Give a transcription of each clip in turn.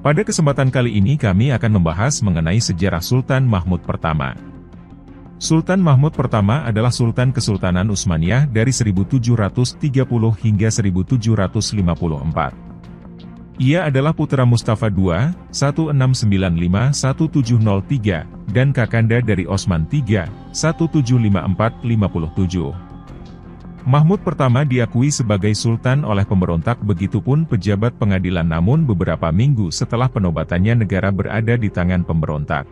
Pada kesempatan kali ini kami akan membahas mengenai sejarah Sultan Mahmud pertama. Sultan Mahmud pertama adalah Sultan Kesultanan Utsmaniyah dari 1730 hingga 1754. Ia adalah putra Mustafa II, 1695-1703, dan kakanda dari Osman III, 1754-57. Mahmud pertama diakui sebagai sultan oleh pemberontak begitupun pejabat pengadilan, namun beberapa minggu setelah penobatannya negara berada di tangan pemberontak.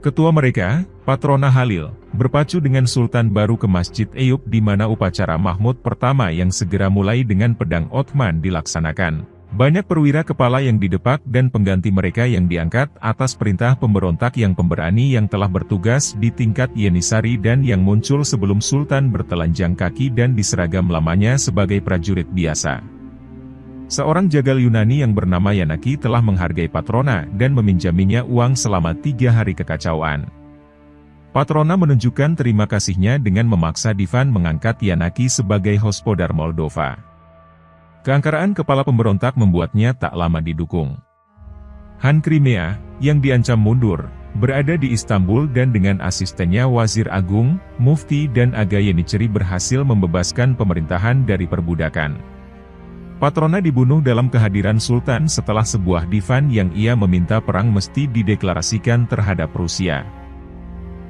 Ketua mereka, Patrona Halil, berpacu dengan sultan baru ke Masjid Eyub di mana upacara Mahmud pertama yang segera mulai dengan pedang Othman dilaksanakan. Banyak perwira kepala yang didepak dan pengganti mereka yang diangkat atas perintah pemberontak yang pemberani yang telah bertugas di tingkat Yenisari dan yang muncul sebelum Sultan bertelanjang kaki dan diseragam lamanya sebagai prajurit biasa. Seorang jagal Yunani yang bernama Yanaki telah menghargai Patrona dan meminjaminya uang selama 3 hari kekacauan. Patrona menunjukkan terima kasihnya dengan memaksa Divan mengangkat Yanaki sebagai hospodar Moldova. Keangkaraan kepala pemberontak membuatnya tak lama didukung. Han Crimea, yang diancam mundur, berada di Istanbul dan dengan asistennya Wazir Agung, Mufti dan Aga Yeniçeri berhasil membebaskan pemerintahan dari perbudakan. Patrona dibunuh dalam kehadiran Sultan setelah sebuah divan yang ia meminta perang mesti dideklarasikan terhadap Rusia.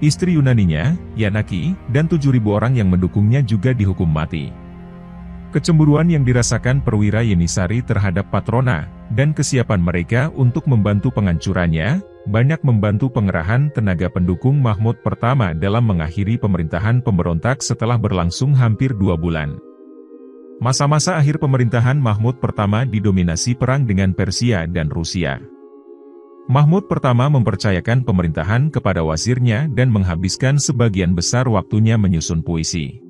Istri Yunaninya, Yanaki, dan 7.000 orang yang mendukungnya juga dihukum mati. Kecemburuan yang dirasakan perwira Yenisari terhadap Patrona, dan kesiapan mereka untuk membantu penghancurannya, banyak membantu pengerahan tenaga pendukung Mahmud pertama dalam mengakhiri pemerintahan pemberontak setelah berlangsung hampir 2 bulan. Masa-masa akhir pemerintahan Mahmud pertama didominasi perang dengan Persia dan Rusia. Mahmud pertama mempercayakan pemerintahan kepada wazirnya dan menghabiskan sebagian besar waktunya menyusun puisi.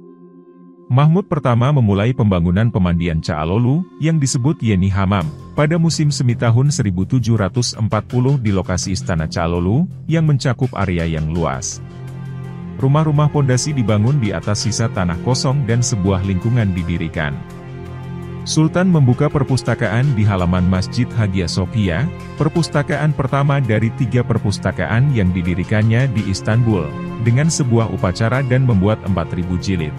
Mahmud pertama memulai pembangunan pemandian Caalolu, yang disebut Yeni Hamam, pada musim semi tahun 1740 di lokasi Istana Caalolu, yang mencakup area yang luas. Rumah-rumah pondasi dibangun di atas sisa tanah kosong dan sebuah lingkungan didirikan. Sultan membuka perpustakaan di halaman Masjid Hagia Sophia, perpustakaan pertama dari 3 perpustakaan yang didirikannya di Istanbul, dengan sebuah upacara dan membuat 4.000 jilid.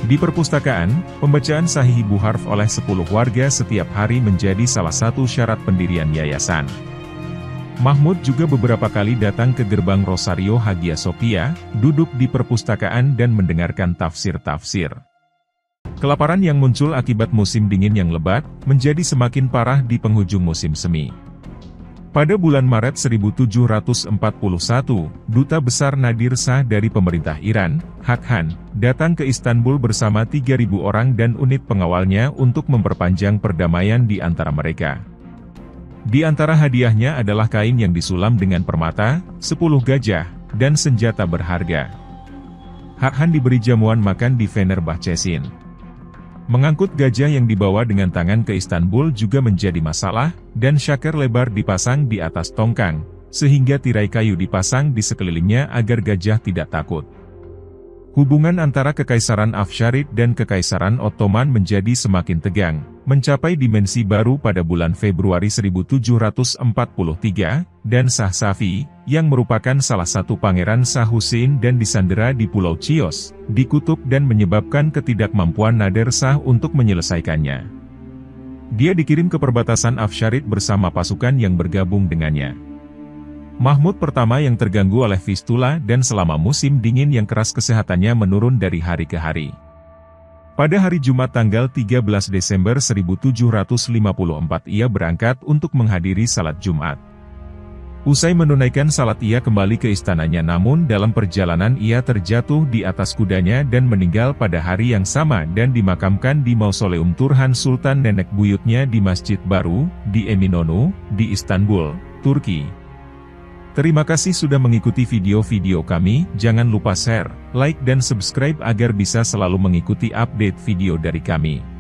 Di perpustakaan, pembacaan Sahih Buharf oleh 10 warga setiap hari menjadi salah satu syarat pendirian yayasan. Mahmud juga beberapa kali datang ke gerbang Rosario Hagia Sophia, duduk di perpustakaan dan mendengarkan tafsir-tafsir. Kelaparan yang muncul akibat musim dingin yang lebat, menjadi semakin parah di penghujung musim semi. Pada bulan Maret 1741, Duta Besar Nadir Shah dari pemerintah Iran, Hakhan, datang ke Istanbul bersama 3.000 orang dan unit pengawalnya untuk memperpanjang perdamaian di antara mereka. Di antara hadiahnya adalah kain yang disulam dengan permata, 10 gajah, dan senjata berharga. Hakhan diberi jamuan makan di Fenerbahçesin. Mengangkut gajah yang dibawa dengan tangan ke Istanbul juga menjadi masalah, dan syaker lebar dipasang di atas tongkang, sehingga tirai kayu dipasang di sekelilingnya agar gajah tidak takut. Hubungan antara Kekaisaran Afsharid dan Kekaisaran Ottoman menjadi semakin tegang, mencapai dimensi baru pada bulan Februari 1743, dan Shah Safi, yang merupakan salah satu pangeran Shah Hussein dan disandera di Pulau Chios, dikutuk dan menyebabkan ketidakmampuan Nadir Shah untuk menyelesaikannya. Dia dikirim ke perbatasan Afsharid bersama pasukan yang bergabung dengannya. Mahmud pertama yang terganggu oleh fistula dan selama musim dingin yang keras kesehatannya menurun dari hari ke hari. Pada hari Jumat tanggal 13 Desember 1754 ia berangkat untuk menghadiri salat Jumat. Usai menunaikan salat ia kembali ke istananya, namun dalam perjalanan ia terjatuh di atas kudanya dan meninggal pada hari yang sama dan dimakamkan di Mausoleum Turhan Sultan nenek buyutnya di Masjid Baru, di Eminönü, di Istanbul, Turki. Terima kasih sudah mengikuti video-video kami, jangan lupa share, like dan subscribe agar bisa selalu mengikuti update video dari kami.